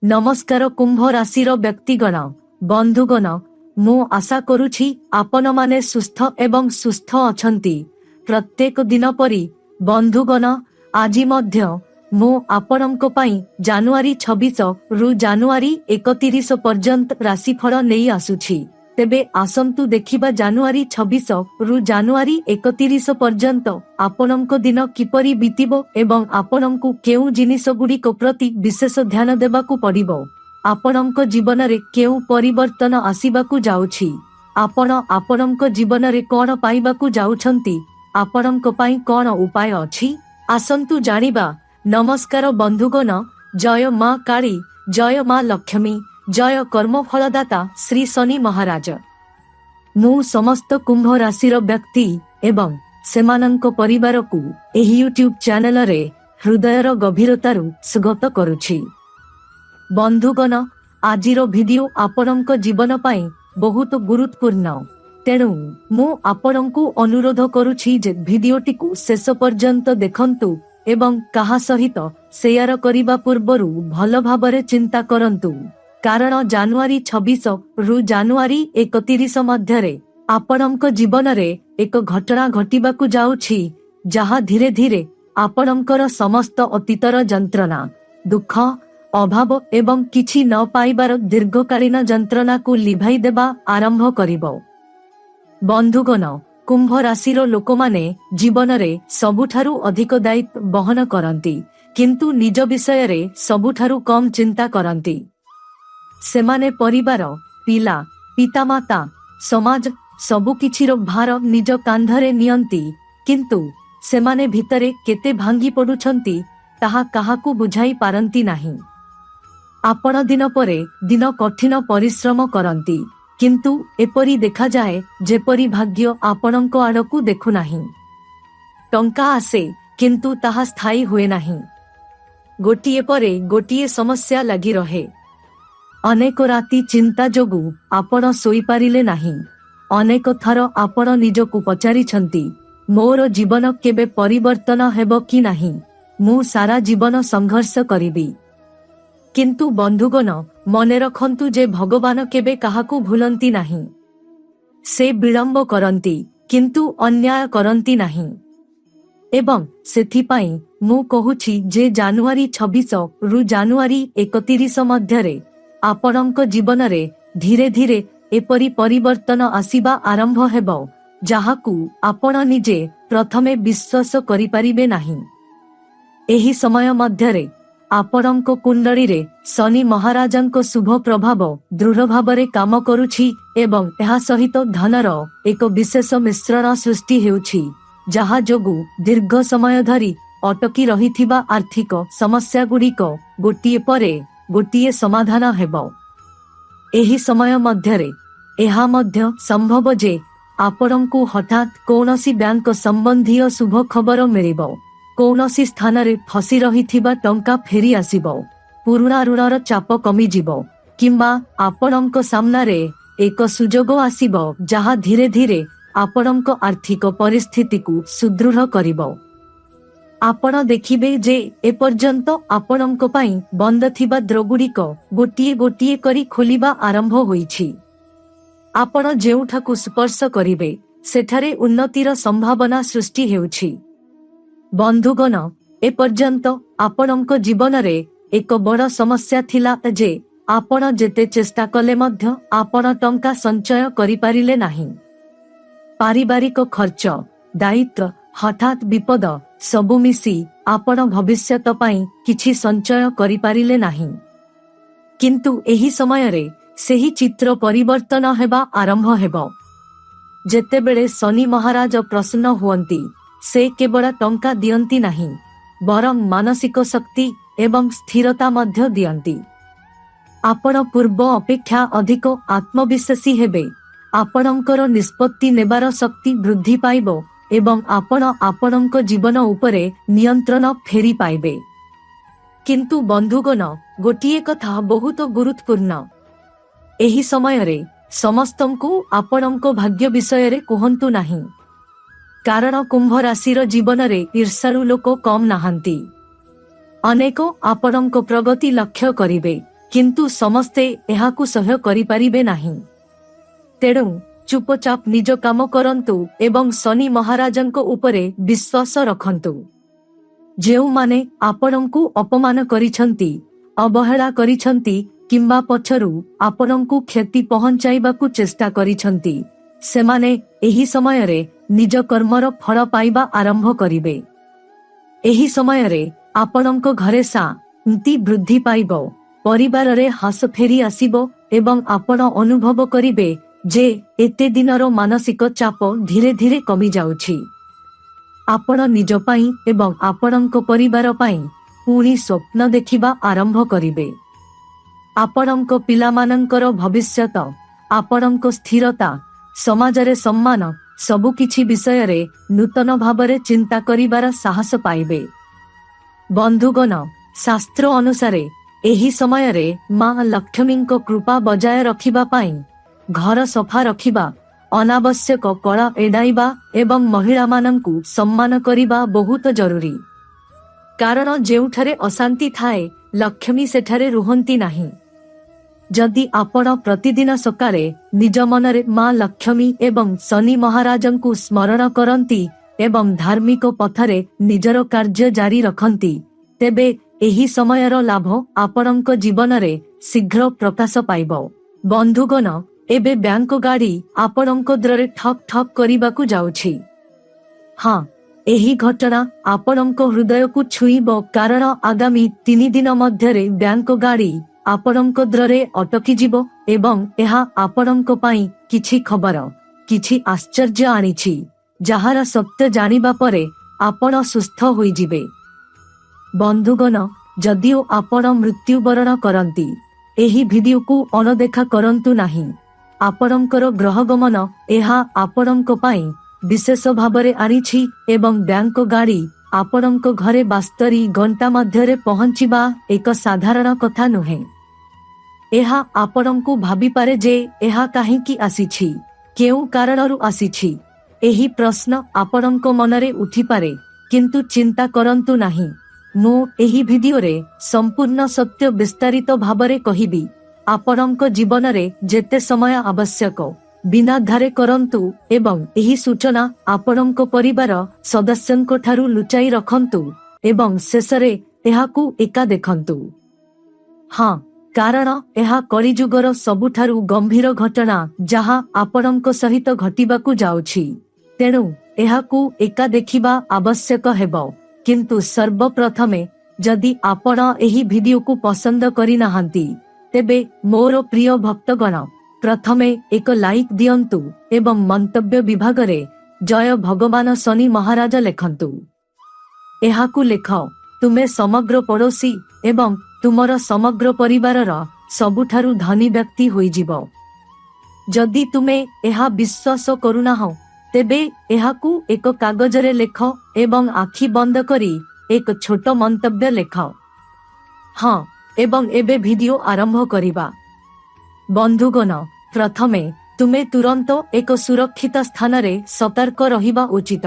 नमस्कार कुंभ राशिर व्यक्तिगण बंधुगण मु आशा करुछि आपण माने सुस्थ एवं सुस्थ अछंती। प्रत्येक दिन परी बंधुगण आजि मध्य मु आपणको पई जानुआरी 26 रु जानुआरी 31 पर्यंत राशिफल नै आसुछि। तेबे आसंतु देखिबा जानुआरी 26 रु जानुआरी 31 पर्यंत आपणको दिन किपरि बीतिबो एवं आपणको केउ जिनिस गुडीको प्रति विशेष ध्यान देबाकू पड़िबो। आपणको जीवन रे केउ परिवर्तन आसीबाकू जाउछि। आपण आपणको जीवन रे कोन पाइबाकू जाउछंती, आपणको पई कोन उपाय अछि, आसंतु जानिबा। नमस्कार बंधुगण, जय मां काली, जय मां लक्ष्मी, जय कर्मफलदाता श्री शनि महाराज। मु समस्त कुंभ राशिर व्यक्ति एवं सेमानंको परिवार को एही यूट्यूब चैनल रे हृदयर गभीरतारु स्वागत करुछि। बंधुगण आजिरो वीडियो आपणको जीवन पाई बहुत गुरुत्वपूर्ण, तेणु मु आपणको अनुरोध करुछि जे वीडियोटी को शेष पर्यंत देखंतु एवं कहा सहित शेयर करिबा पूर्वरु भल भाबरे चिंता करंतु, कारण जानुआरी 26 रु जानुआरी 31 मध्यरे आपणको जीवन रे एक घटना घटिबाकू जाउछि, जहा धीरे धीरे आपणकर समस्त अतीतर जंत्रणा, दुख, अभाव एवं किछि न पाइबार दीर्घकालीन जंत्रणा को लिभाई देबा आरंभ करिबो। बंधुगण कुंभ राशिर लोकमाने जीवन रे सबुठारु अधिक दायित्व बहन करंती, किंतु निज विषय रे सबुठारु कम चिंता करंती। सेमाने परिवार, पिला, पितामाता, समाज सबु किछिरो भार निज कांधरे नियंती, किंतु सेमाने भितरे केते भांगी पडुछंती ताहा काहाकू बुझाई पारंती नाही। आपण दिन परे दिन कठिन परिश्रम करंती, किंतु एपरी देखा जाए जेपरी भाग्य आपणको आड़कू देखु नाही। टंका आसे किंतु ताहा स्थायी हुए नाही। गोटिए परे गोटिए समस्या लगी रहे। अनेक राति चिंता जोगु आपण सोई पारिले नाही। अनेक थर आपण निजकू पचारि छंती, मोर जीवन केबे परिवर्तन हेबो कि नाही, मु सारा जीवन संघर्ष करिबी। किंतु बंधुगण मने रखंतु जे भगवान केबे काहाकू भूलंती नाही। से विलंब करंती किंतु अन्याय करंती नाही। एवं सेथिपाई मु कहुछि जे जानुआरी 26 रु जानुआरी 31 मध्यरे आपणको जीवन रे धीरे धीरे एपरी परिवर्तन आसीबा आरंभ हेबो, जाहाकू आपण निजे प्रथमे विश्वास करि परिबे नाही। एही समय मध्यरे आपणको कुंडली रे शनि महाराजंको शुभ प्रभाव दृढ़ भावरे काम करुछि एवं एहा सहित धनर एक विशेष मिश्रण सृष्टि हेउछि, जहा जोगु दीर्घ समय धरी अटकी रहिथिबा आर्थिक समस्या गुड़िक गोटिए परे गोटिए समाधान हेबो। एही समय मध्यरे एहा मध्य संभव जे आपणको हठात कौनसी बैंक संबंधी शुभ खबर मिलिबो, कौनसी स्थान रे फसी रहिथिबा टंका फेरी आसीबो, पुराना ऋणर चाप कमी जिवो, किंबा आपणको सामना रे एक सुजोग आसीबो जहा धीरे धीरे आपणको आर्थिक परिस्थिति को सुदृढ़ करिबो। आपण देखिबे जे एपर्यंत आपणको पई बंद थिबा द्रगुड़िक गोटिए गोटिए करी खोलिबा आरंभ होईछि। आपण जेउठाकू स्पर्श करिबे सेठारे उन्नतिर संभावना सृष्टि हेउछि। बंधुगण एपर्यंत आपणको जीवन रे एक बड़ समस्या थिला जे आपण जेते चेष्टा कले मध्य आपण टंका संचय करि पारिले नाही। पारिवारिक खर्च, दायित्व, हठात विपद सबु मिसी आपण भविष्यत पई किछि संचय करि पारिले नाही। किंतु एही समय रे सेही चित्र परिवर्तन हेबा आरंभ हेबो। जेतेबेले शनि महाराज प्रसन्न हुअंती, से केवल टंका दियंती नाही, बरं मानसिक शक्ति एवं स्थिरता मध्य दियंती। आपण पूर्व अपेक्षा अधिक आत्मविश्वासी हेबे, आपणकर निष्पत्ति नेबार शक्ति वृद्धि पाइबो एवं आपण आपणको जीवन उपरे नियंत्रण फेरी पाइबे। किंतु बंधुगण गोटिए कथा बहुत गुरुत्वपूर्ण। एही समय रे समस्तंकु आपणको भाग्य विषय रे कहंतु नाही, कारण कुंभ राशिर जीवन रे ईर्ष्यालु लोक कम नाहंती। अनेक आपणको प्रगति लक्ष्य करिवे, किंतु समस्ते एहाकु सह्य करिपारिबे नाही। तेणु चुपचाप निज काम करंतु एवं शनि महाराजंको उपरे विश्वास रखंतु। जेउमाने आपणंकु अपमान करिछंती, अवहेला करिछंती किंबा पछरु आपणंकु क्षति पहुंचाइबाकु चेष्टा करिछंती, सेमाने एही समयरे निज कर्मर फल पाइबा आरंभ करिबे। एही समयरे आपणंको घरे शांति वृद्धि पाइबो, परिवाररे हास फेरी आसिबो एवं आपण अनुभव करिबे जे एते दिनर मानसिक चाप धीरे धीरे कमी जाउछि। आपण निज पाई एवं आपणंको परिवार पाई पुणी स्वप्न देखिबा आरंभ करिबे। आपणंको पिलामानंकर भविष्यत, आपणंको स्थिरता, समाजरे सम्मान सबु किछि विषयरे नूतन भावरे चिंता करिबार साहस पाइबे। बंधुगण, शास्त्र अनुसारे एही समयरे मां लक्ष्मींको कृपा बजाय रखिबा पाई घर सफा रखिबा, अनावश्यक कला एडाइबा एवं महिला मानंकु सम्मान करिबा बहुत जरूरी। कारण जेउठारे अशांति थाए लक्ष्मी सेठारे रुहंती नाही। जदि आपण प्रतिदिन सकाळे निज मनरे मां लक्ष्मी एवं शनि महाराजंकु स्मरण करंती एवं धार्मिक पथरे निजर कार्य जारी रखंती, तेबे एही समयर लाभ आपणंक जीवनरे शीघ्र प्रकाश पाइबो। बंधुगण, एबे बैंक गाड़ी आपणंक द्वारे ठक ठक करिबाकु जाउछि। हाँ, एही घटना आपणंक हृदय को छुईबो, कारण आगामी 3 दिन मध्यरे बैंक गाड़ी आपणंक द्वारे अटकी जिवो एवं एहा आपणंक पाई किछि खबर, किछि आश्चर्य आनिछि, जाहार सत्य जानिबा परे आपण सुस्थ होई जिवे। बंधुगण, जदिओ आपण मृत्युवरण करंती, एही भिडियो को अनदेखा करंतु नाही। आपणंकर ग्रहगमन एहा आपणंक पाई विशेष भावरे आनिछि एवं बैंक गाड़ी आपणंक घरे 72 घंटा मध्यरे पहुंचिबा एक साधारण कथा नुहे। एहा आपणंकु भाबी पारे जे एहा काहींकी आसीछि, केउ कारणरु आसीछि, एही प्रश्न आपणंक मनरे उठी पारे, किंतु चिंता करंतु नाही। मु एही भिडियोरे संपूर्ण सत्य विस्तारित भावरे कहिबी। आपणंक जीवनरे जेते समय आवश्यक बिना धारे करंतु एवं एही सूचना आपणंक परिवार सदस्यंक ठारू लुचाई रखंतु एवं शेषरे एहाकु एका देखंतु। हाँ, कारण एहा कलिजुगर सबुठारू गंभीर घटना जहा आपणंक सहित घटिबाकु जाउछि। तेणु एहाकु एका देखिबा आवश्यक हेबो। किंतु सर्वप्रथमे जदि आपण एही भिडियो को पसंद करि नाहंती, तेबे मोर प्रिय भक्तगण, प्रथमे एक लाइक दियंतु एवं मंतव्य विभाग रे जय भगवान शनि महाराज लेखंतु। एहाकु लेख, तुमे समग्र पड़ोसी एवं तुमर समग्र परिवारर सबुठारू धनी व्यक्ति होई जिवो। जदि तुमे एहा विश्वास करुनाह, तेबे एहाकु एक कागजरे लेख एवं आखि बंद करी एक छोट मंतव्य लेख। हाँ, एवं एबे भिडियो आरंभ करिबा। बंधुगण, प्रथमे तुमे तुरंत एक सुरक्षित स्थान रे सतर्क रहिबा उचित।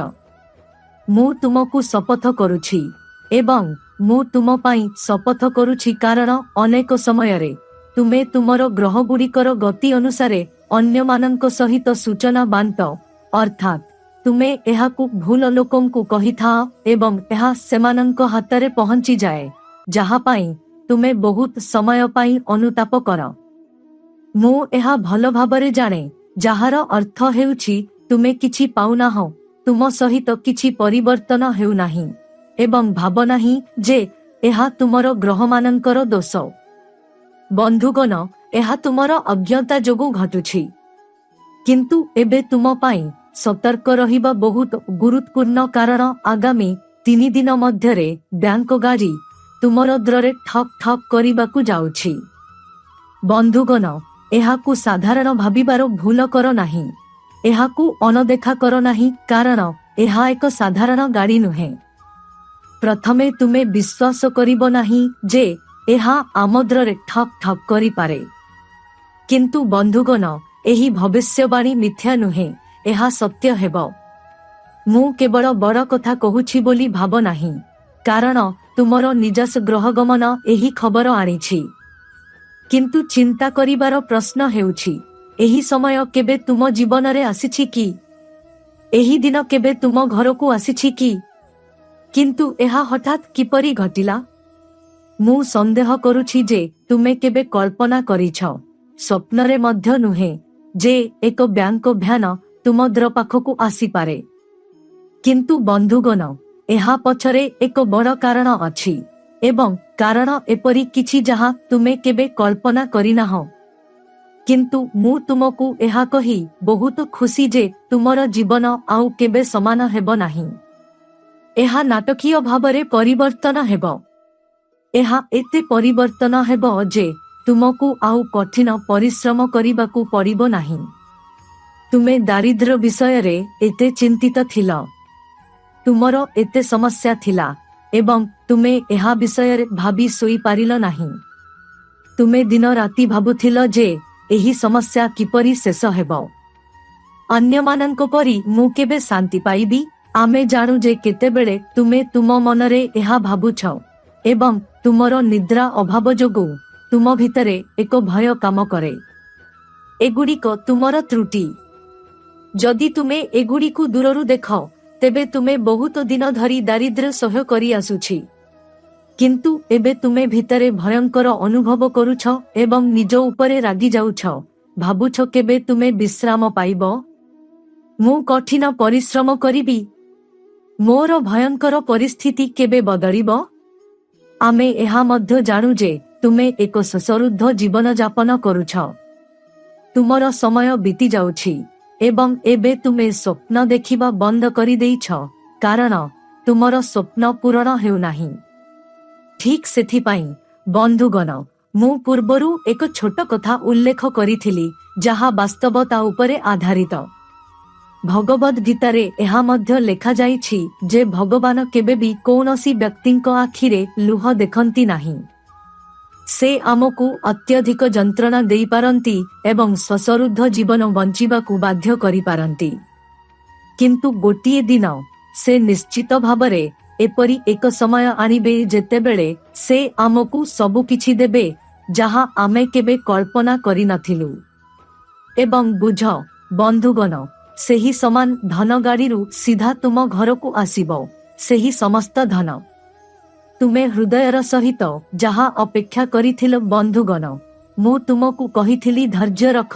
मु तुमकु शपथ करुछि एवं मु तुम पाई शपथ करुछि, कारण अनेक समयरे तुमे तुमर ग्रह गुड़िकर गति अनुसारे अन्य मानंक सहित सूचना बांट, अर्थात तुमे एहाकु भूल लोकंकु कहिथा एवं एहा सेमानंक हातरे पहुंची जाए, जहा पाई तुमे बहुत समय पाई अनुताप कर। मु एहा भल भाबरे जाने, जहार अर्थ हेउछि तुमे किछि पाउनाह, तुम सहित किछि परिवर्तन हेउ नाही एवं भाव नाही जे एहा तुमर ग्रह मानंकर दोष। बंधुगण, एहा तुमर अज्ञता जोगु घटुछि, किंतु एबे तुम पाई सतर्क रहिबा बहुत गुरुत्वपूर्ण, कारण आगामी 3 दिन मध्यरे बैंक गाड़ी तुमर द्वारे ठक ठक करिबाकु जाउछि। बंधुगण, एहाकु साधारण भाबिबार भूल कर नाही, एहाकु अनदेखा कर नाही, कारण एहा एक साधारण गाड़ी नुहे। प्रथमे तुमे विश्वास करिबो नाही जे एहा आमद्रे ठक ठक करि पारे, किंतु बंधुगण, एही भविष्यवाणी मिथ्या नुहे, एहा सत्य हेबो। मु केवल बड़ कथा कहुछि बोली भाव नाही, कारण तुमर निजास ग्रह गमन एही खबर आनिछि। କିନ୍ତୁ ଚିନ୍ତା କରିବାର ପ୍ରଶ୍ନ ହେଉଛି, ଏହି ସମୟ କେବେ ତୁମ ଜୀବନରେ ଆସିଛି କି? ଏହି ଦିନ କେବେ ତୁମ ଘରକୁ ଆସିଛି କି? କିନ୍ତୁ ଏହା ହଠାତ୍ କିପରି ଘଟିଲା? ମୁଁ ସନ୍ଦେହ କରୁଛି ଯେ ତୁମେ କେବେ କଳ୍ପନା କରିଛ, ସ୍ୱପ୍ନରେ ମଧ୍ୟ ନୁହେଁ, ଯେ ଏକ ବ୍ୟାଙ୍କ ଭ୍ୟାନ ତୁମ ଦ୍ୱାର ପାଖକୁ ଆସିପାରେ। କିନ୍ତୁ ବନ୍ଧୁଗଣ, ଏହା ପଛରେ ଏକ ବଡ଼ କାରଣ ଅଛି, ଏବଂ କାରଣ ଏପରି କିଛି ଯାହା ତୁମେ କେବେ କଳ୍ପନା କରିନାହଁ। କିନ୍ତୁ ମୁଁ ତୁମକୁ ଏହା କହି ବହୁତ ଖୁସି ଯେ ତୁମର ଜୀବନ ଆଉ କେବେ ସମାନ ହେବ ନାହିଁ। ଏହା ନାଟକୀୟ ଭାବରେ ପରିବର୍ତ୍ତନ ହେବ। ଏହା ଏତେ ପରିବର୍ତ୍ତନ ହେବ ଯେ ତୁମକୁ ଆଉ କଠିନ ପରିଶ୍ରମ କରିବାକୁ ପଡ଼ିବ ନାହିଁ। ତୁମେ ଦାରିଦ୍ର୍ୟ ବିଷୟରେ ଏତେ ଚିନ୍ତିତ ଥିଲ, ତୁମର ଏତେ ସମସ୍ୟା ଥିଲା, ଏବଂ ତୁମେ ଏହା ବିଷୟରେ ଭାବି ଶୋଇପାରିଲ ନାହିଁ। ତୁମେ ଦିନ ରାତି ଭାବୁଥିଲ ଯେ ଏହି ସମସ୍ୟା କିପରି ଶେଷ ହେବ। ଅନ୍ୟମାନଙ୍କ ପରି ମୁଁ କେବେ ଶାନ୍ତି ପାଇବି। ଆମେ ଜାଣୁ ଯେ କେତେବେଳେ ତୁମେ ତୁମ ମନରେ ଏହା ଭାବୁଛ, ଏବଂ ତୁମର ନିଦ୍ରା ଅଭାବ ଯୋଗୁଁ ତୁମ ଭିତରେ ଏକ ଭୟ କାମ କରେ। ଏଗୁଡ଼ିକ ତୁମର ତ୍ରୁଟି। ଯଦି ତୁମେ ଏଗୁଡ଼ିକୁ ଦୂରରୁ ଦେଖ, ତେବେ ତୁମେ ବହୁତ ଦିନ ଧରି ଦାରିଦ୍ର୍ୟ ସହ୍ୟ କରି ଆସୁଛି। କିନ୍ତୁ ଏବେ ତୁମେ ଭିତରେ ଭୟଙ୍କର ଅନୁଭବ କରୁଛ ଏବଂ ନିଜ ଉପରେ ରାଗି ଯାଉଛ। ଭାବୁଛ କେବେ ତୁମେ ବିଶ୍ରାମ ପାଇବ? ମୁଁ କଠିନ ପରିଶ୍ରମ କରିବି। ମୋର ଭୟଙ୍କର ପରିସ୍ଥିତି କେବେ ବଦଳିବ? ଆମେ ଏହା ମଧ୍ୟ ଜାଣୁ ଯେ ତୁମେ ଏକ ଶୋଷରୁଦ୍ଧ ଜୀବନଯାପନ କରୁଛ। ତୁମର ସମୟ ବିତି ଯାଉଛି ଏବଂ ଏବେ ତୁମେ ସ୍ୱପ୍ନ ଦେଖିବା ବନ୍ଦ କରିଦେଇଛ, କାରଣ ତୁମର ସ୍ୱପ୍ନ ପୂରଣ ହେଉନାହିଁ। ଠିକ୍ ସେଥିପାଇଁ ବନ୍ଧୁଗଣ, ମୁଁ ପୂର୍ବରୁ ଏକ ଛୋଟ କଥା ଉଲ୍ଲେଖ କରିଥିଲି, ଯାହା ବାସ୍ତବତା ଉପରେ ଆଧାରିତ। ଭଗବଦ୍ ଗୀତାରେ ଏହା ମଧ୍ୟ ଲେଖାଯାଇଛି ଯେ ଭଗବାନ କେବେ ବି କୌଣସି ବ୍ୟକ୍ତିଙ୍କ ଆଖିରେ ଲୁହ ଦେଖନ୍ତି ନାହିଁ। ସେ ଆମକୁ ଅତ୍ୟଧିକ ଯନ୍ତ୍ରଣା ଦେଇପାରନ୍ତି ଏବଂ ଶୋଷରୁଦ୍ଧ ଜୀବନ ବଞ୍ଚିବାକୁ ବାଧ୍ୟ କରିପାରନ୍ତି। କିନ୍ତୁ ଗୋଟିଏ ଦିନ ସେ ନିଶ୍ଚିତ ଭାବରେ ଏପରି ଏକ ସମୟ ଆଣିବେ ଯେତେବେଳେ ସେ ଆମକୁ ସବୁକିଛି ଦେବେ ଯାହା ଆମେ କେବେ କଳ୍ପନା କରିନଥିଲୁ। ଏବଂ ବୁଝ ବନ୍ଧୁଗଣ, ସେହି ସମାନ ଧନ ଗାଡ଼ିରୁ ସିଧା ତୁମ ଘରକୁ ଆସିବ, ସେହି ସମସ୍ତ ଧନ। ତୁମେ ହୃଦୟର ସହିତ ଯାହା ଅପେକ୍ଷା କରିଥିଲ ବନ୍ଧୁଗଣ, ମୁଁ ତୁମକୁ କହିଥିଲି ଧୈର୍ଯ୍ୟ ରଖ,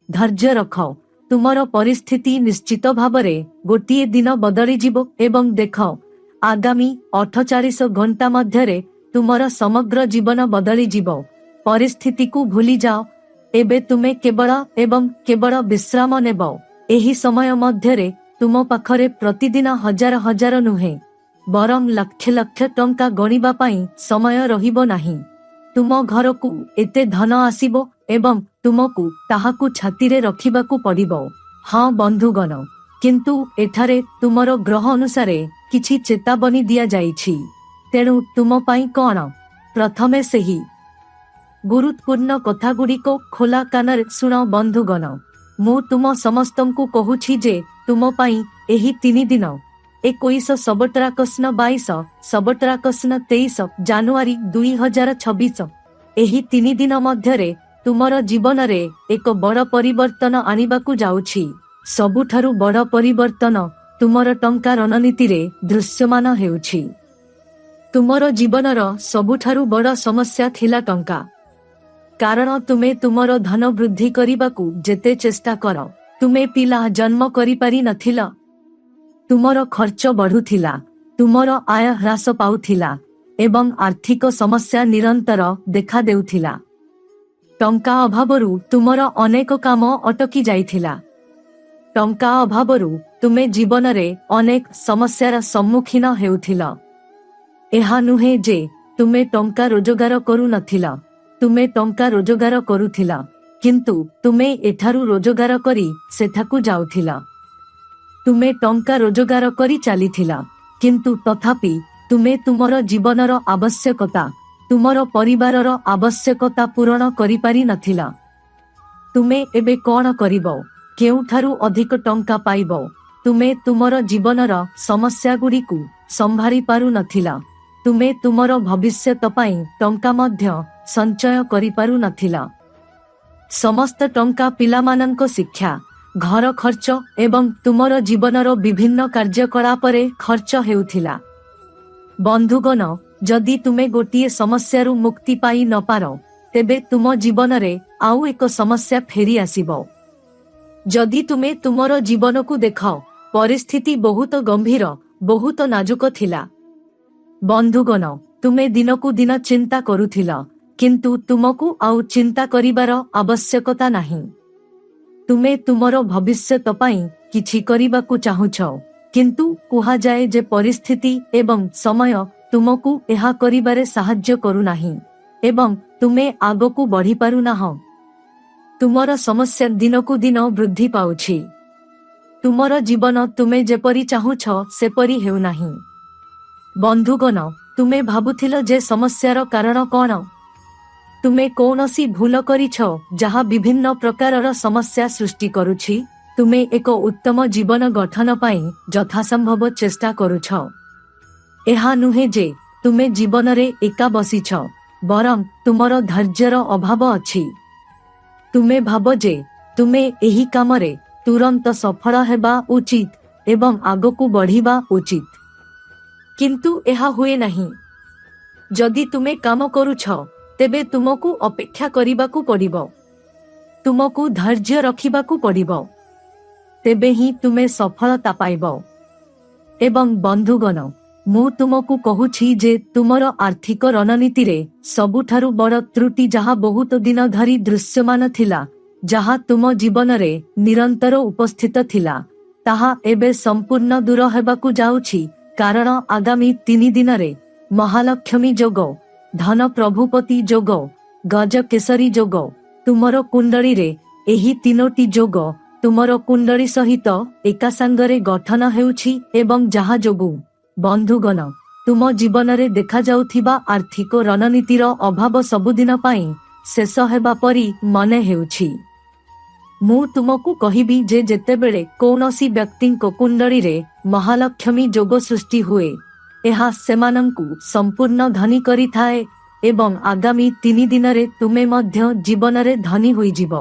ଧୈର୍ଯ୍ୟ ରଖ। ତୁମର ପରିସ୍ଥିତି ନିଶ୍ଚିତ ଭାବରେ ଗୋଟିଏ ଦିନ ବଦଳିଯିବ ଏବଂ ଦେଖ, ଆଗାମୀ 48 ଘଣ୍ଟା ମଧ୍ୟରେ ତୁମର ସମଗ୍ର ଜୀବନ ବଦଳିଯିବ। ପରିସ୍ଥିତିକୁ ଭୁଲିଯାଅ। ଏବେ ତୁମେ କେବଳ ଏବଂ କେବଳ ବିଶ୍ରାମ ନେବ। ଏହି ସମୟ ମଧ୍ୟରେ ତୁମ ପାଖରେ ପ୍ରତିଦିନ ହଜାର ହଜାର ନୁହେଁ, ବରଂ ଲକ୍ଷ ଲକ୍ଷ ଟଙ୍କା ଗଣିବା ପାଇଁ ସମୟ ରହିବ ନାହିଁ। ତୁମ ଘରକୁ ଏତେ ଧନ ଆସିବ ଏବଂ ତୁମକୁ ତାହାକୁ ଛାତିରେ ରଖିବାକୁ ପଡ଼ିବ। ହଁ ବନ୍ଧୁଗଣ, କିନ୍ତୁ ଏଠାରେ ତୁମର ଗ୍ରହ ଅନୁସାରେ କିଛି ଚେତାବନୀ ଦିଆଯାଇଛି। ତେଣୁ ତୁମ ପାଇଁ କ'ଣ? ପ୍ରଥମେ ସେହି ଗୁରୁତ୍ୱପୂର୍ଣ୍ଣ କଥାଗୁଡ଼ିକ ଖୋଲା କାନରେ ଶୁଣ ବନ୍ଧୁଗଣ। ମୁଁ ତୁମ ସମସ୍ତଙ୍କୁ କହୁଛି ଯେ ତୁମ ପାଇଁ ଏହି 3 ଦିନ 21 ସବଟ୍ରାକସ୍ନ 22 ସବଟ୍ରାକସ୍ନ 23 ଜାନୁଆରୀ 2026, ଏହି 3 ଦିନ ମଧ୍ୟରେ ତୁମର ଜୀବନରେ ଏକ ବଡ଼ ପରିବର୍ତ୍ତନ ଆଣିବାକୁ ଯାଉଛି। ସବୁଠାରୁ ବଡ଼ ପରିବର୍ତ୍ତନ ତୁମର ଟଙ୍କା ରଣନୀତିରେ ଦୃଶ୍ୟମାନ ହେଉଛି। ତୁମର ଜୀବନର ସବୁଠାରୁ ବଡ଼ ସମସ୍ୟା ଥିଲା ଟଙ୍କା। କାରଣ ତୁମେ ତୁମର ଧନ ବୃଦ୍ଧି କରିବାକୁ ଯେତେ ଚେଷ୍ଟା କର, ତୁମେ ପିଲା ଜନ୍ମ କରିପାରି ନଥିଲ। ତୁମର ଖର୍ଚ୍ଚ ବଢ଼ୁଥିଲା, ତୁମର ଆୟ ହ୍ରାସ ପାଉଥିଲା ଏବଂ ଆର୍ଥିକ ସମସ୍ୟା ନିରନ୍ତର ଦେଖାଦେଉଥିଲା। ଟଙ୍କା ଅଭାବରୁ ତୁମର ଅନେକ କାମ ଅଟକି ଯାଇଥିଲା। ଟଙ୍କା ଅଭାବରୁ ତୁମେ ଜୀବନରେ ଅନେକ ସମସ୍ୟାର ସମ୍ମୁଖୀନ ହେଉଥିଲ। ଏହା ନୁହେଁ ଯେ ତୁମେ ଟଙ୍କା ରୋଜଗାର କରୁନଥିଲ, ତୁମେ ଟଙ୍କା ରୋଜଗାର କରୁଥିଲ, କିନ୍ତୁ ତୁମେ ଏଠାରୁ ରୋଜଗାର କରି ସେଠାକୁ ଯାଉଥିଲ। ତୁମେ ଟଙ୍କା ରୋଜଗାର କରି ଚାଲିଥିଲ, କିନ୍ତୁ ତଥାପି ତୁମେ ତୁମର ଜୀବନର ଆବଶ୍ୟକତା, ତୁମର ପରିବାରର ଆବଶ୍ୟକତା ପୂରଣ କରିପାରି ନଥିଲ। ତୁମେ ଏବେ କ'ଣ କରିବ? କେଉଁଠାରୁ ଅଧିକ ଟଙ୍କା ପାଇବ? ତୁମେ ତୁମର ଜୀବନର ସମସ୍ୟାଗୁଡ଼ିକୁ ସମ୍ଭାଳି ପାରୁନଥିଲ। ତୁମେ ତୁମର ଭବିଷ୍ୟତ ପାଇଁ ଟଙ୍କା ମଧ୍ୟ ସଞ୍ଚୟ କରିପାରୁ ନଥିଲ। ସମସ୍ତ ଟଙ୍କା ପିଲାମାନଙ୍କ ଶିକ୍ଷା, ଘର ଖର୍ଚ୍ଚ ଏବଂ ତୁମର ଜୀବନର ବିଭିନ୍ନ କାର୍ଯ୍ୟକଳାପରେ ଖର୍ଚ୍ଚ ହେଉଥିଲା। ବନ୍ଧୁଗଣ, ଯଦି ତୁମେ ଗୋଟିଏ ସମସ୍ୟାରୁ ମୁକ୍ତି ପାଇ ନପାର, ତେବେ ତୁମ ଜୀବନରେ ଆଉ ଏକ ସମସ୍ୟା ଫେରି ଆସିବ। ଯଦି ତୁମେ ତୁମର ଜୀବନକୁ ଦେଖ, ପରିସ୍ଥିତି ବହୁତ ଗମ୍ଭୀର, ବହୁତ ନାଜୁକ ଥିଲା। ବନ୍ଧୁଗଣ, ତୁମେ ଦିନକୁ ଦିନ ଚିନ୍ତା କରୁଥିଲ, କିନ୍ତୁ ତୁମକୁ ଆଉ ଚିନ୍ତା କରିବାର ଆବଶ୍ୟକତା ନାହିଁ। ତୁମେ ତୁମର ଭବିଷ୍ୟତ ପାଇଁ କିଛି କରିବାକୁ ଚାହୁଁଛ, କିନ୍ତୁ କୁହାଯାଏ ଯେ ପରିସ୍ଥିତି ଏବଂ ସମୟ ତୁମକୁ ଏହା କରିବାରେ ସାହାଯ୍ୟ କରୁନାହିଁ ଏବଂ ତୁମେ ଆଗକୁ ବଢ଼ିପାରୁନାହଁ। ତୁମର ସମସ୍ୟା ଦିନକୁ ଦିନ ବୃଦ୍ଧି ପାଉଛି। ତୁମର ଜୀବନ ତୁମେ ଯେପରି ଚାହୁଁଛ ସେପରି ହେଉନାହିଁ। ବନ୍ଧୁଗଣ, ତୁମେ ଭାବୁଥିଲ ଯେ ସମସ୍ୟାର କାରଣ କ'ଣ? ତୁମେ କୌଣସି ଭୁଲ କରିଛ ଯାହା ବିଭିନ୍ନ ପ୍ରକାରର ସମସ୍ୟା ସୃଷ୍ଟି କରୁଛି। ତୁମେ ଏକ ଉତ୍ତମ ଜୀବନ ଗଠନ ପାଇଁ ଯଥାସମ୍ଭବ ଚେଷ୍ଟା କରୁଛ। ଏହା ନୁହେଁ ଯେ ତୁମେ ଜୀବନରେ ଏକା ବସିଛ, ବରଂ ତୁମର ଧୈର୍ଯ୍ୟର ଅଭାବ ଅଛି। ତୁମେ ଭାବ ଯେ ତୁମେ ଏହି କାମରେ ତୁରନ୍ତ ସଫଳ ହେବା ଉଚିତ ଏବଂ ଆଗକୁ ବଢ଼ିବା ଉଚିତ, କିନ୍ତୁ ଏହା ହୁଏ ନାହିଁ। ଯଦି ତୁମେ କାମ କରୁଛ, ତେବେ ତୁମକୁ ଅପେକ୍ଷା କରିବାକୁ ପଡ଼ିବ। ତୁମକୁ ଧୈର୍ଯ୍ୟ ରଖିବାକୁ ପଡ଼ିବ। ତେବେ ହିଁ ତୁମେ ସଫଳତା ପାଇବ। ଏବଂ ବନ୍ଧୁଗଣ, ମୁଁ ତୁମକୁ କହୁଛି ଯେ ତୁମର ଆର୍ଥିକ ରଣନୀତିରେ ସବୁଠାରୁ ବଡ଼ ତ୍ରୁଟି ଯାହା ବହୁତ ଦିନ ଧରି ଦୃଶ୍ୟମାନ ଥିଲା, ଯାହା ତୁମ ଜୀବନରେ ନିରନ୍ତର ଉପସ୍ଥିତ ଥିଲା, ତାହା ଏବେ ସମ୍ପୂର୍ଣ୍ଣ ଦୂର ହେବାକୁ ଯାଉଛି। କାରଣ ଆଗାମୀ 3 ଦିନରେ ମହାଲକ୍ଷ୍ମୀ ଯୋଗ, ଧନ ପ୍ରଭୁପତି ଯୋଗ, ଗଜକେଶରୀ ଯୋଗ ତୁମର କୁଣ୍ଡଳୀରେ, ଏହି 3ଟି ଯୋଗ ତୁମର କୁଣ୍ଡଳୀ ସହିତ ଏକା ସାଙ୍ଗରେ ଗଠନ ହେଉଛି ଏବଂ ଯାହା ଯୋଗୁଁ ବନ୍ଧୁଗଣ, ତୁମ ଜୀବନରେ ଦେଖାଯାଉଥିବା ଆର୍ଥିକ ରଣନୀତିର ଅଭାବ ସବୁଦିନ ପାଇଁ ଶେଷ ହେବା ପରି ମନେ ହେଉଛି। ମୁଁ ତୁମକୁ କହିବି ଯେ ଯେତେବେଳେ କୌଣସି ବ୍ୟକ୍ତିଙ୍କ କୁଣ୍ଡଳୀରେ ମହାଲକ୍ଷ୍ମୀ ଯୋଗ ସୃଷ୍ଟି ହୁଏ, ଏହା ସେମାନଙ୍କୁ ସମ୍ପୂର୍ଣ୍ଣ ଧନୀ କରିଥାଏ ଏବଂ ଆଗାମୀ 3 ଦିନରେ ତୁମେ ମଧ୍ୟ ଜୀବନରେ ଧନୀ ହୋଇଯିବ।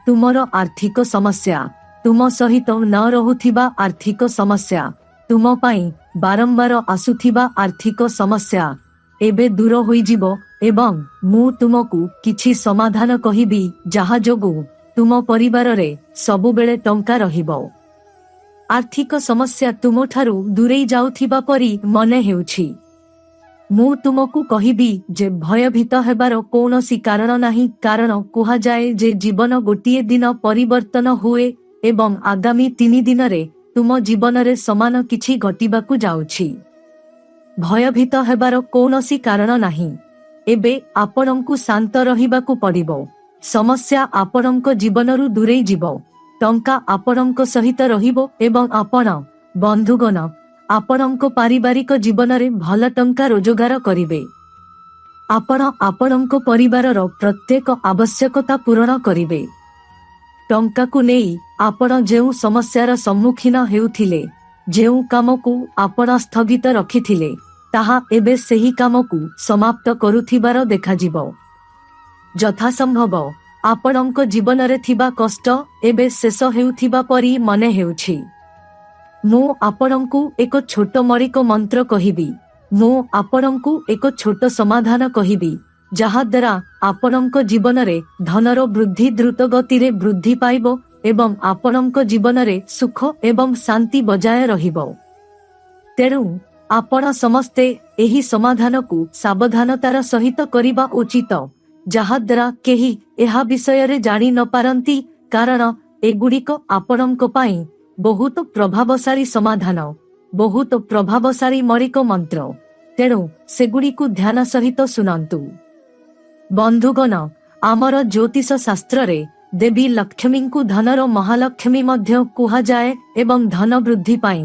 ତୁମର ଆର୍ଥିକ ସମସ୍ୟା, ତୁମ ସହିତ ନ ରହୁଥିବା ଆର୍ଥିକ ସମସ୍ୟା, ତୁମ ପାଇଁ ବାରମ୍ବାର ଆସୁଥିବା ଆର୍ଥିକ ସମସ୍ୟା ଏବେ ଦୂର ହୋଇଯିବ ଏବଂ ମୁଁ ତୁମକୁ କିଛି ସମାଧାନ କହିବି ଯାହା ଯୋଗୁଁ ତୁମ ପରିବାରରେ ସବୁବେଳେ ଟଙ୍କା ରହିବ। ଆର୍ଥିକ ସମସ୍ୟା ତୁମଠାରୁ ଦୂରେଇ ଯାଉଥିବା ପରି ମନେ ହେଉଛି। ମୁଁ ତୁମକୁ କହିବି ଯେ ଭୟଭୀତ ହେବାର କୌଣସି କାରଣ ନାହିଁ, କାରଣ କୁହାଯାଏ ଯେ ଜୀବନ ଗୋଟିଏ ଦିନ ପରିବର୍ତ୍ତନ ହୁଏ ଏବଂ ଆଗାମୀ 3 ଦିନରେ ତୁମ ଜୀବନରେ ସମାନ କିଛି ଘଟିବାକୁ ଯାଉଛି। ଭୟଭୀତ ହେବାର କୌଣସି କାରଣ ନାହିଁ। ଏବେ ଆପଣଙ୍କୁ ଶାନ୍ତ ରହିବାକୁ ପଡ଼ିବ। ସମସ୍ୟା ଆପଣଙ୍କ ଜୀବନରୁ ଦୂରେଇ ଯିବ। ଟଙ୍କା ଆପଣଙ୍କ ସହିତ ରହିବ ଏବଂ ଆପଣ, ବନ୍ଧୁଗଣ, ଆପଣଙ୍କ ପାରିବାରିକ ଜୀବନରେ ଭଲ ଟଙ୍କା ରୋଜଗାର କରିବେ। ଆପଣ ଆପଣଙ୍କ ପରିବାରର ପ୍ରତ୍ୟେକ ଆବଶ୍ୟକତା ପୂରଣ କରିବେ। ଟଙ୍କାକୁ ନେଇ ଆପଣ ଯେଉଁ ସମସ୍ୟାର ସମ୍ମୁଖୀନ ହେଉଥିଲେ, ଯେଉଁ କାମକୁ ଆପଣ ସ୍ଥଗିତ ରଖିଥିଲେ, ତାହା ଏବେ ସେହି କାମକୁ ସମାପ୍ତ କରୁଥିବାର ଦେଖାଯିବ। ଯଥାସମ୍ଭବ ଆପଣଙ୍କ ଜୀବନରେ ଥିବା କଷ୍ଟ ଏବେ ଶେଷ ହେଉଥିବା ପରି ମନେ ହେଉଛି। ମୁଁ ଆପଣଙ୍କୁ ଏକ ଛୋଟ ମୌଳିକ ମନ୍ତ୍ର କହିବି। ମୁଁ ଆପଣଙ୍କୁ ଏକ ଛୋଟ ସମାଧାନ କହିବି, ଯାହାଦ୍ୱାରା ଆପଣଙ୍କ ଜୀବନରେ ଧନର ବୃଦ୍ଧି ଦ୍ରୁତ ଗତିରେ ବୃଦ୍ଧି ପାଇବ ଏବଂ ଆପଣଙ୍କ ଜୀବନରେ ସୁଖ ଏବଂ ଶାନ୍ତି ବଜାୟ ରହିବ। ତେଣୁ ଆପଣ ସମସ୍ତେ ଏହି ସମାଧାନକୁ ସାବଧାନତାର ସହିତ କରିବା ଉଚିତ, ଯାହାଦ୍ୱାରା କେହି ଏହା ବିଷୟରେ ଜାଣି ନପାରନ୍ତି, କାରଣ ଏଗୁଡ଼ିକ ଆପଣଙ୍କ ପାଇଁ ବହୁତ ପ୍ରଭାବଶାଳୀ ସମାଧାନ, ବହୁତ ପ୍ରଭାବଶାଳୀ ମୌଳିକ ମନ୍ତ୍ର। ତେଣୁ ସେଗୁଡ଼ିକୁ ଧ୍ୟାନ ସହିତ ଶୁଣନ୍ତୁ। ବନ୍ଧୁଗଣ, ଆମର ଜ୍ୟୋତିଷ ଶାସ୍ତ୍ରରେ ଦେବୀ ଲକ୍ଷ୍ମୀଙ୍କୁ ଧନର ମହାଲକ୍ଷ୍ମୀ ମଧ୍ୟ କୁହାଯାଏ ଏବଂ ଧନ ବୃଦ୍ଧି ପାଇଁ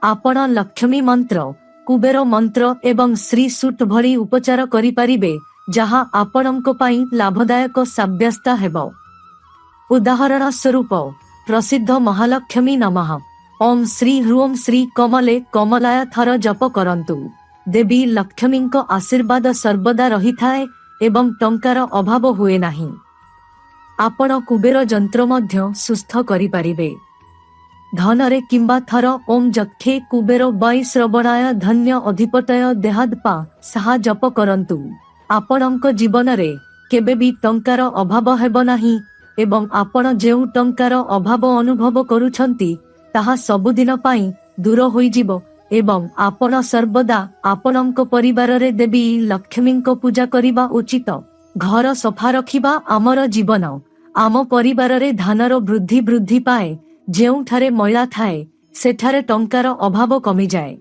ଆପଣ ଲକ୍ଷ୍ମୀ ମନ୍ତ୍ର, କୁବେର ମନ୍ତ୍ର ଏବଂ ଶ୍ରୀ ସୂକ୍ତ ଭଳି ଉପଚାର କରିପାରିବେ, ଯାହା ଆପଣଙ୍କ ପାଇଁ ଲାଭଦାୟକ ସାବ୍ୟସ୍ତ ହେବ। ଉଦାହରଣ ସ୍ୱରୂପ, ପ୍ରସିଦ୍ଧ ମହାଲକ୍ଷ୍ମୀ ନମଃ ଓಂ ଶ୍ରୀ ହ୍ରୁଂ ଶ୍ରୀ କମଲେ କମଲାୟ ଥର ଜପ କରନ୍ତୁ। ଦେବୀ ଲକ୍ଷ୍ମୀଙ୍କ ଆଶୀର୍ବାଦ ସର୍ବଦା ରହିଥାଏ ଏବଂ ଟଙ୍କାର ଅଭାବ ହୁଏ ନାହିଁ। ଆପଣ କୁବେର ଯନ୍ତ୍ର ମଧ୍ୟ ସୁସ୍ଥ କରିପାରିବେ। ଧନରେ କିମ୍ବା ଥର ଓମ୍ ଯକ୍ଷେ କୁବେର ବୈ ଶ୍ରବଣାୟ ଧନ୍ୟ ଅଧିପତୟ ଦେହାଦପା ସାହା ଜପ କରନ୍ତୁ। ଆପଣଙ୍କ ଜୀବନରେ କେବେ ବି ଟଙ୍କାର ଅଭାବ ହେବ ନାହିଁ ଏବଂ ଆପଣ ଯେଉଁ ଟଙ୍କାର ଅଭାବ ଅନୁଭବ କରୁଛନ୍ତି ତାହା ସବୁଦିନ ପାଇଁ ଦୂର ହୋଇଯିବ ଏବଂ ଆପଣ ସର୍ବଦା ଆପଣଙ୍କ ପରିବାରରେ ଦେବୀ ଲକ୍ଷ୍ମୀଙ୍କ ପୂଜା କରିବା ଉଚିତ। ଘର ସଫା ରଖିବା ଆମର ଜୀବନ। ଆମ ପରିବାରରେ ଧାନର ବୃଦ୍ଧି ପାଏ। ଯେଉଁଠାରେ ମଇଳା ଥାଏ ସେଠାରେ ଟଙ୍କାର ଅଭାବ କମିଯାଏ।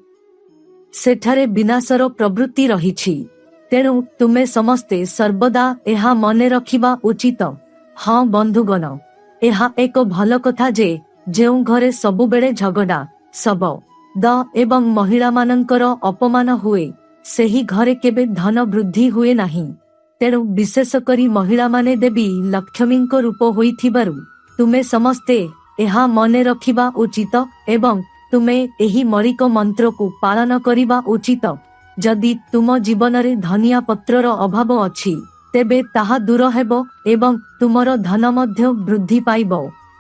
ସେଠାରେ ବିନାଶର ପ୍ରବୃତ୍ତି ରହିଛି। ତେଣୁ ତୁମେ ସମସ୍ତେ ସର୍ବଦା ଏହା ମନେ ରଖିବା ଉଚିତ। ହଁ ବନ୍ଧୁଗଣ, ଏହା ଏକ ଭଲ କଥା ଯେ ଯେଉଁ ଘରେ ସବୁବେଳେ ଝଗଡ଼ା, ଶବ୍ଦ ଏବଂ ମହିଳାମାନଙ୍କର ଅପମାନ ହୁଏ ସେହି ଘରେ କେବେ ଧନ ବୃଦ୍ଧି ହୁଏ ନାହିଁ। ତେଣୁ ବିଶେଷ କରି ମହିଳାମାନେ ଦେବୀ ଲକ୍ଷ୍ମୀଙ୍କ ରୂପ ହୋଇଥିବାରୁ ତୁମେ ସମସ୍ତେ ଏହା ମନେ ରଖିବା ଉଚିତ ଏବଂ ତୁମେ ଏହି ମୌଳିକ ମନ୍ତ୍ରକୁ ପାଳନ କରିବା ଉଚିତ। ଯଦି ତୁମ ଜୀବନରେ ଧନିଆ ପତ୍ରର ଅଭାବ ଅଛି ତେବେ ତାହା ଦୂର ହେବ ଏବଂ ତୁମର ଧନ ମଧ୍ୟ ବୃଦ୍ଧି ପାଇବ।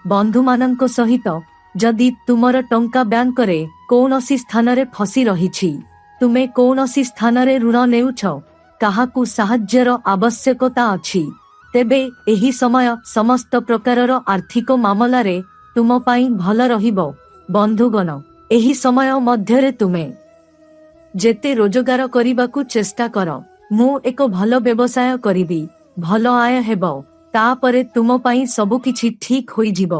ବନ୍ଧୁମାନଙ୍କ ସହିତ ଯଦି ତୁମର ଟଙ୍କା ବ୍ୟାଙ୍କରେ କୌଣସି ସ୍ଥାନରେ ଫସି ରହିଛି, ତୁମେ କୌଣସି ସ୍ଥାନରେ ଋଣ ନେଉଛ, କାହାକୁ ସାହାଯ୍ୟର ଆବଶ୍ୟକତା ଅଛି, ତେବେ ଏହି ସମୟ ସମସ୍ତ ପ୍ରକାରର ଆର୍ଥିକ ମାମଲାରେ ତୁମ ପାଇଁ ଭଲ ରହିବ। ବନ୍ଧୁଗଣ, ଏହି ସମୟ ମଧ୍ୟରେ ତୁମେ ଯେତେ ରୋଜଗାର କରିବାକୁ ଚେଷ୍ଟା କର। ମୁଁ ଏକ ଭଲ ବ୍ୟବସାୟ କରିବି, ଭଲ ଆୟ ହେବ, ତାପରେ ତୁମ ପାଇଁ ସବୁକିଛି ଠିକ୍ ହୋଇଯିବ।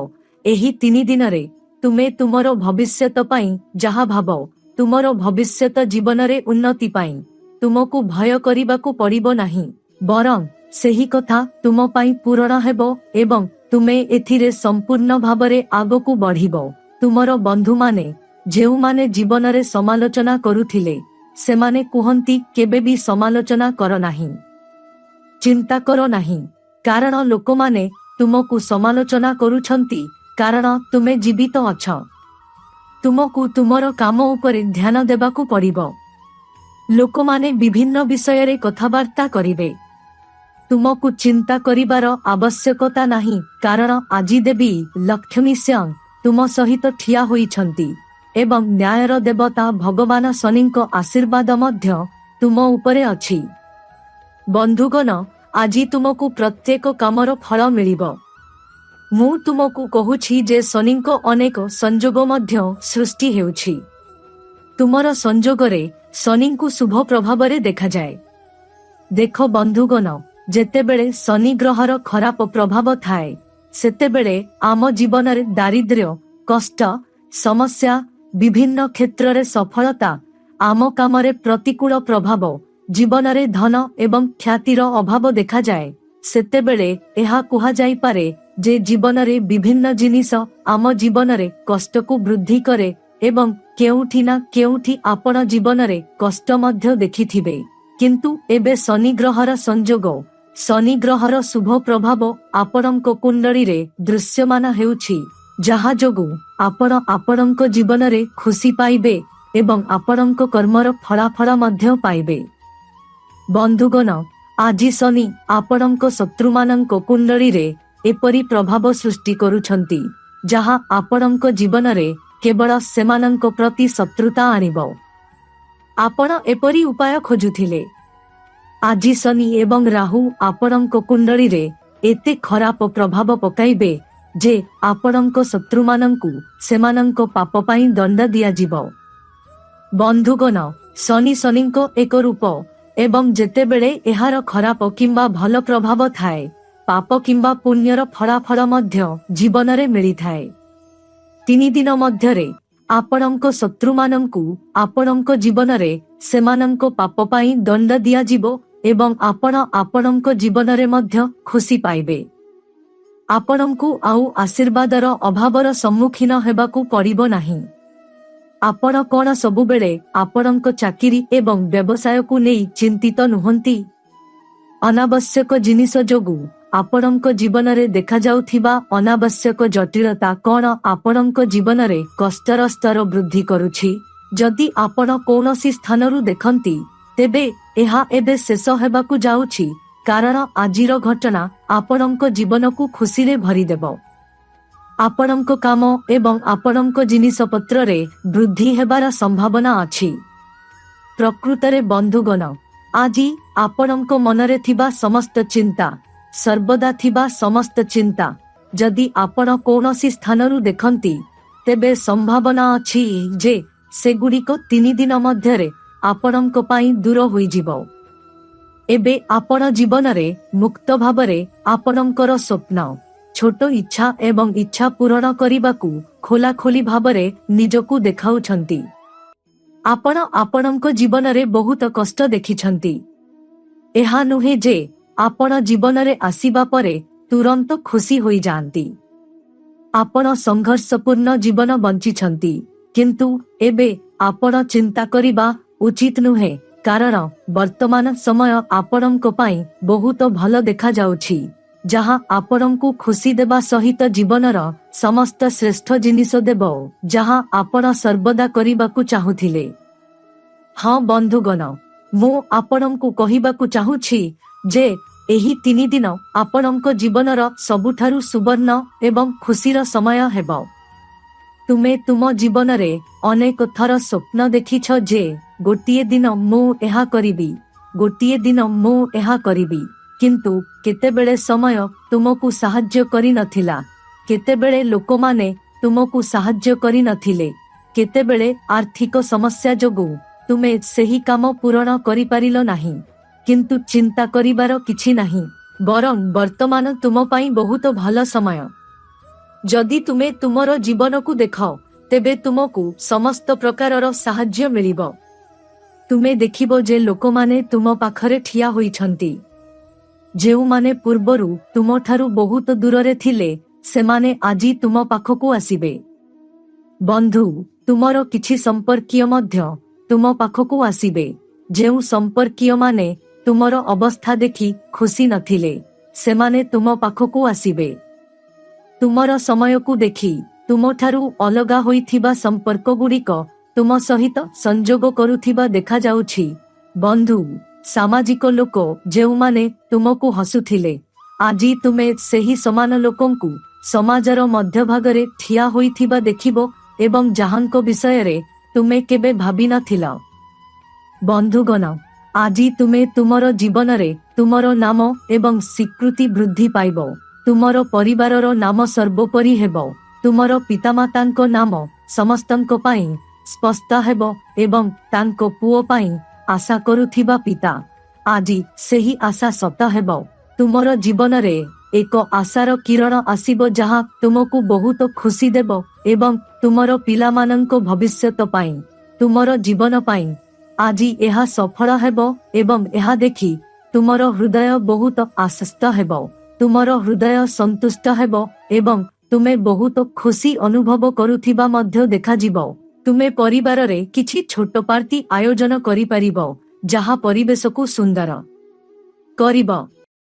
ଏହି 3 ଦିନରେ ତୁମେ ତୁମର ଭବିଷ୍ୟତ ପାଇଁ ଯାହା ଭାବ, ତୁମର ଭବିଷ୍ୟତ ଜୀବନରେ ଉନ୍ନତି ପାଇଁ ତୁମକୁ ଭୟ କରିବାକୁ ପଡ଼ିବ ନାହିଁ, ବରଂ ସେହି କଥା ତୁମ ପାଇଁ ପୂରଣ ହେବ ଏବଂ ତୁମେ ଏଥିରେ ସମ୍ପୂର୍ଣ୍ଣ ଭାବରେ ଆଗକୁ ବଢ଼ିବ। ତୁମର ବନ୍ଧୁମାନେ ଯେଉଁମାନେ ଜୀବନରେ ସମାଲୋଚନା କରୁଥିଲେ ସେମାନେ କୁହନ୍ତି କେବେ ବି ସମାଲୋଚନା କର ନାହିଁ, ଚିନ୍ତା କର ନାହିଁ, କାରଣ ଲୋକମାନେ ତୁମକୁ ସମାଲୋଚନା କରୁଛନ୍ତି କାରଣ ତୁମେ ଜୀବିତ ଅଛ। ତୁମକୁ ତୁମର କାମ ଉପରେ ଧ୍ୟାନ ଦେବାକୁ ପଡ଼ିବ। ଲୋକମାନେ ବିଭିନ୍ନ ବିଷୟରେ କଥାବାର୍ତ୍ତା କରିବେ। ତୁମକୁ ଚିନ୍ତା କରିବାର ଆବଶ୍ୟକତା ନାହିଁ କାରଣ ଆଜି ଦେବୀ ଲକ୍ଷ୍ମୀ ସ୍ୱୟଂ ତୁମ ସହିତ ଠିଆ ହୋଇଛନ୍ତି ଏବଂ ନ୍ୟାୟର ଦେବତା ଭଗବାନ ଶନିଙ୍କ ଆଶୀର୍ବାଦ ମଧ୍ୟ ତୁମ ଉପରେ ଅଛି। ବନ୍ଧୁଗଣ, ଆଜି ତୁମକୁ ପ୍ରତ୍ୟେକ କାମର ଫଳ ମିଳିବ। ମୁଁ ତୁମକୁ କହୁଛି ଯେ ଶନିଙ୍କ ଅନେକ ସଂଯୋଗ ମଧ୍ୟ ସୃଷ୍ଟି ହେଉଛି। ତୁମର ସଂଯୋଗରେ ଶନିଙ୍କୁ ଶୁଭ ପ୍ରଭାବରେ ଦେଖାଯାଏ। ଦେଖ ବନ୍ଧୁଗଣ, ଯେତେବେଳେ ଶନି ଗ୍ରହର ଖରାପ ପ୍ରଭାବ ଥାଏ ସେତେବେଳେ ଆମ ଜୀବନରେ ଦାରିଦ୍ର୍ୟ, କଷ୍ଟ, ସମସ୍ୟା, ବିଭିନ୍ନ କ୍ଷେତ୍ରରେ ସଫଳତା, ଆମ କାମରେ ପ୍ରତିକୂଳ ପ୍ରଭାବ, ଜୀବନରେ ଧନ ଏବଂ ଖ୍ୟାତିର ଅଭାବ ଦେଖାଯାଏ। ସେତେବେଳେ ଏହା କୁହାଯାଇପାରେ ଯେ ଜୀବନରେ ବିଭିନ୍ନ ଜିନିଷ ଆମ ଜୀବନରେ କଷ୍ଟକୁ ବୃଦ୍ଧି କରେ ଏବଂ କେଉଁଠି ନା କେଉଁଠି ଆପଣ ଜୀବନରେ କଷ୍ଟ ମଧ୍ୟ ଦେଖିଥିବେ। କିନ୍ତୁ ଏବେ ଶନି ଗ୍ରହର ସଂଯୋଗ, ଶନି ଗ୍ରହର ଶୁଭ ପ୍ରଭାବ ଆପଣଙ୍କ କୁଣ୍ଡଳୀରେ ଦୃଶ୍ୟମାନ ହେଉଛି, ଯାହା ଯୋଗୁଁ ଆପଣ ଆପଣଙ୍କ ଜୀବନରେ ଖୁସି ପାଇବେ ଏବଂ ଆପଣଙ୍କ କର୍ମର ଫଳାଫଳ ମଧ୍ୟ ପାଇବେ। ବନ୍ଧୁଗଣ, ଆଜି ଶନି ଆପଣଙ୍କ ଶତ୍ରୁମାନଙ୍କ କୁଣ୍ଡଳୀରେ ଏପରି ପ୍ରଭାବ ସୃଷ୍ଟି କରୁଛନ୍ତି ଯାହା ଆପଣଙ୍କ ଜୀବନରେ କେବଳ ସେମାନଙ୍କ ପ୍ରତି ଶତ୍ରୁତା ଆଣିବ। ଆପଣ ଏପରି ଉପାୟ ଖୋଜୁଥିଲେ। ଆଜି ଶନି ଏବଂ ରାହୁ ଆପଣଙ୍କ କୁଣ୍ଡଳୀରେ ଏତେ ଖରାପ ପ୍ରଭାବ ପକାଇବେ ଯେ ଆପଣଙ୍କ ଶତ୍ରୁମାନଙ୍କୁ ସେମାନଙ୍କ ପାପ ପାଇଁ ଦଣ୍ଡ ଦିଆଯିବ। ବନ୍ଧୁଗଣ, ଶନିଙ୍କ ଏକ ରୂପ ଏବଂ ଯେତେବେଳେ ଏହାର ଖରାପ କିମ୍ବା ଭଲ ପ୍ରଭାବ ଥାଏ, ପାପ କିମ୍ବା ପୁଣ୍ୟର ଫଳାଫଳ ମଧ୍ୟ ଜୀବନରେ ମିଳିଥାଏ। 3 ଦିନ ମଧ୍ୟରେ ଆପଣଙ୍କ ଶତ୍ରୁମାନଙ୍କୁ ଆପଣଙ୍କ ଜୀବନରେ ସେମାନଙ୍କ ପାପ ପାଇଁ ଦଣ୍ଡ ଦିଆଯିବ ଏବଂ ଆପଣ ଆପଣଙ୍କ ଜୀବନରେ ମଧ୍ୟ ଖୁସି ପାଇବେ। ଆପଣଙ୍କୁ ଆଉ ଆଶୀର୍ବାଦର ଅଭାବର ସମ୍ମୁଖୀନ ହେବାକୁ ପଡ଼ିବ ନାହିଁ। ଆପଣ କ'ଣ ସବୁବେଳେ ଆପଣଙ୍କ ଚାକିରି ଏବଂ ବ୍ୟବସାୟକୁ ନେଇ ଚିନ୍ତିତ ନୁହନ୍ତି? ଅନାବଶ୍ୟକ ଜିନିଷ ଯୋଗୁଁ ଆପଣଙ୍କ ଜୀବନରେ ଦେଖାଯାଉଥିବା ଅନାବଶ୍ୟକ ଜଟିଳତା କ'ଣ ଆପଣଙ୍କ ଜୀବନରେ କଷ୍ଟର ସ୍ତର ବୃଦ୍ଧି କରୁଛି? ଯଦି ଆପଣ କୌଣସି ସ୍ଥାନରୁ ଦେଖନ୍ତି ତେବେ ଏହା ଏବେ ଶେଷ ହେବାକୁ ଯାଉଛି କାରଣ ଆଜିର ଘଟଣା ଆପଣଙ୍କ ଜୀବନକୁ ଖୁସିରେ ଭରିଦେବ। ଆପଣଙ୍କ କାମ ଏବଂ ଆପଣଙ୍କ ଜିନିଷପତ୍ରରେ ବୃଦ୍ଧି ହେବାର ସମ୍ଭାବନା ଅଛି। ପ୍ରକୃତରେ ବନ୍ଧୁଗଣ, ଆଜି ଆପଣଙ୍କ ମନରେ ଥିବା ସମସ୍ତ ଚିନ୍ତା, ସର୍ବଦା ଥିବା ସମସ୍ତ ଚିନ୍ତା ଯଦି ଆପଣ କୌଣସି ସ୍ଥାନରୁ ଦେଖନ୍ତି, ତେବେ ସମ୍ଭାବନା ଅଛି ଯେ ସେଗୁଡ଼ିକ 3 ଦିନ ମଧ୍ୟରେ ଆପଣଙ୍କ ପାଇଁ ଦୂର ହୋଇଯିବ। ଏବେ ଆପଣ ଜୀବନରେ ମୁକ୍ତ ଭାବରେ ଆପଣଙ୍କର ସ୍ୱପ୍ନ, ଛୋଟ ଇଚ୍ଛା ଏବଂ ଇଚ୍ଛା ପୂରଣ କରିବାକୁ ଖୋଲାଖୋଲି ଭାବରେ ନିଜକୁ ଦେଖାଉଛନ୍ତି। ଆପଣ ଆପଣଙ୍କ ଜୀବନରେ ବହୁତ କଷ୍ଟ ଦେଖିଛନ୍ତି। ଏହା ନୁହେଁ ଯେ ଆପଣ ଜୀବନରେ ଆସିବା ପରେ ତୁରନ୍ତ ଖୁସି ହୋଇଯାଆନ୍ତି। ଆପଣ ସଂଘର୍ଷପୂର୍ଣ୍ଣ ଜୀବନ ବଞ୍ଚିଛନ୍ତି, କିନ୍ତୁ ଏବେ ଆପଣ ଚିନ୍ତା କରିବା ଉଚିତ ନୁହେଁ, କାରଣ ବର୍ତ୍ତମାନ ସମୟ ଆପଣଙ୍କ ପାଇଁ ବହୁତ ଭଲ ଦେଖାଯାଉଛି, ଯାହା ଆପଣଙ୍କୁ ଖୁସି ଦେବା ସହିତ ଜୀବନର ସମସ୍ତ ଶ୍ରେଷ୍ଠ ଜିନିଷ ଦେବ, ଯାହା ଆପଣ ସର୍ବଦା କରିବାକୁ ଚାହୁଁଥିଲେ। ହଁ ବନ୍ଧୁଗଣ, ମୁଁ ଆପଣଙ୍କୁ କହିବାକୁ ଚାହୁଁଛି ଯେ ଏହି 3 ଦିନ ଆପଣଙ୍କ ଜୀବନର ସବୁଠାରୁ ସୁବର୍ଣ୍ଣ ଏବଂ ଖୁସିର ସମୟ ହେବ। ତୁମେ ତୁମ ଜୀବନରେ ଅନେକ ଥର ସ୍ୱପ୍ନ ଦେଖିଛ ଯେ ଗୋଟିଏ ଦିନ ମୁଁ ଏହା କରିବି, ଗୋଟିଏ ଦିନ ମୁଁ ଏହା କରିବି, କିନ୍ତୁ କେତେବେଳେ ସମୟ ତୁମକୁ ସାହାଯ୍ୟ କରିନଥିଲା, କେତେବେଳେ ଲୋକମାନେ ତୁମକୁ ସାହାଯ୍ୟ କରିନଥିଲେ, କେତେବେଳେ ଆର୍ଥିକ ସମସ୍ୟା ଯୋଗୁଁ ତୁମେ ସେହି କାମ ପୂରଣ କରିପାରିଲ ନାହିଁ। କିନ୍ତୁ ଚିନ୍ତା କରିବାର କିଛି ନାହିଁ, ବରଂ ବର୍ତ୍ତମାନ ତୁମ ପାଇଁ ବହୁତ ଭଲ ସମୟ। ଯଦି ତୁମେ ତୁମର ଜୀବନକୁ ଦେଖ, ତେବେ ତୁମକୁ ସମସ୍ତ ପ୍ରକାରର ସାହାଯ୍ୟ ମିଳିବ। ତୁମେ ଦେଖିବ ଯେ ଲୋକମାନେ ତୁମ ପାଖରେ ଠିଆ ହୋଇଛନ୍ତି। ଯେଉଁମାନେ ପୂର୍ବରୁ ତୁମଠାରୁ ବହୁତ ଦୂରରେ ଥିଲେ, ସେମାନେ ଆଜି ତୁମ ପାଖକୁ ଆସିବେ। ବନ୍ଧୁ, ତୁମର କିଛି ସମ୍ପର୍କୀୟ ମଧ୍ୟ ତୁମ ପାଖକୁ ଆସିବେ। ଯେଉଁ ସମ୍ପର୍କୀୟମାନେ ତୁମର ଅବସ୍ଥା ଦେଖି ଖୁସି ନଥିଲେ, ସେମାନେ ତୁମ ପାଖକୁ ଆସିବେ। ତୁମର ସମୟକୁ ଦେଖି ତୁମଠାରୁ ଅଲଗା ହୋଇଥିବା ସମ୍ପର୍କଗୁଡ଼ିକ ତୁମ ସହିତ ସଂଯୋଗ କରୁଥିବା ଦେଖାଯାଉଛି। ବନ୍ଧୁ, ସାମାଜିକ ଲୋକ ଯେଉଁମାନେ ତୁମକୁ ହସୁଥିଲେ, ଆଜି ତୁମେ ସେହି ସମାନ ଲୋକଙ୍କୁ ସମାଜର ମଧ୍ୟଭାଗରେ ଠିଆ ହୋଇଥିବା ଦେଖିବ ଏବଂ ଯାହାଙ୍କ ବିଷୟରେ ତୁମେ କେବେ ଭାବିନଥିଲ। ବନ୍ଧୁଗଣ, ଆଜି ତୁମେ ତୁମର ଜୀବନରେ ତୁମର ନାମ ଏବଂ ସ୍ୱୀକୃତି ବୃଦ୍ଧି ପାଇବ। ତୁମର ପରିବାରର ନାମ ସର୍ବୋପରି ହେବ। ତୁମର ପିତାମାତାଙ୍କ ନାମ ସମସ୍ତଙ୍କ ପାଇଁ ସ୍ପଷ୍ଟ ହେବ ଏବଂ ତାଙ୍କ ପୁଅ ପାଇଁ ଆଶା କରୁଥିବା ପିତା, ଆଜି ସେହି ଆଶା ସତ ହେବ। ତୁମର ଜୀବନରେ ଏକ ଆଶାର କିରଣ ଆସିବ ଯାହା ତୁମକୁ ବହୁତ ଖୁସି ଦେବ ଏବଂ ତୁମର ପିଲାମାନଙ୍କ ଭବିଷ୍ୟତ ପାଇଁ, ତୁମର ଜୀବନ ପାଇଁ ଆଜି ଏହା ସଫଳ ହେବ ଏବଂ ଏହା ଦେଖି ତୁମର ହୃଦୟ ବହୁତ ଆଶ୍ୱସ୍ତ ହେବ, ତୁମର ହୃଦୟ ସନ୍ତୁଷ୍ଟ ହେବ ଏବଂ ତୁମେ ବହୁତ ଖୁସି ଅନୁଭବ କରୁଥିବା ମଧ୍ୟ ଦେଖାଯିବ। ତୁମେ ପରିବାରରେ କିଛି ଛୋଟ ପାର୍ଟି ଆୟୋଜନ କରିପାରିବ, ଯାହା ପରିବେଶକୁ ସୁନ୍ଦର କରିବ।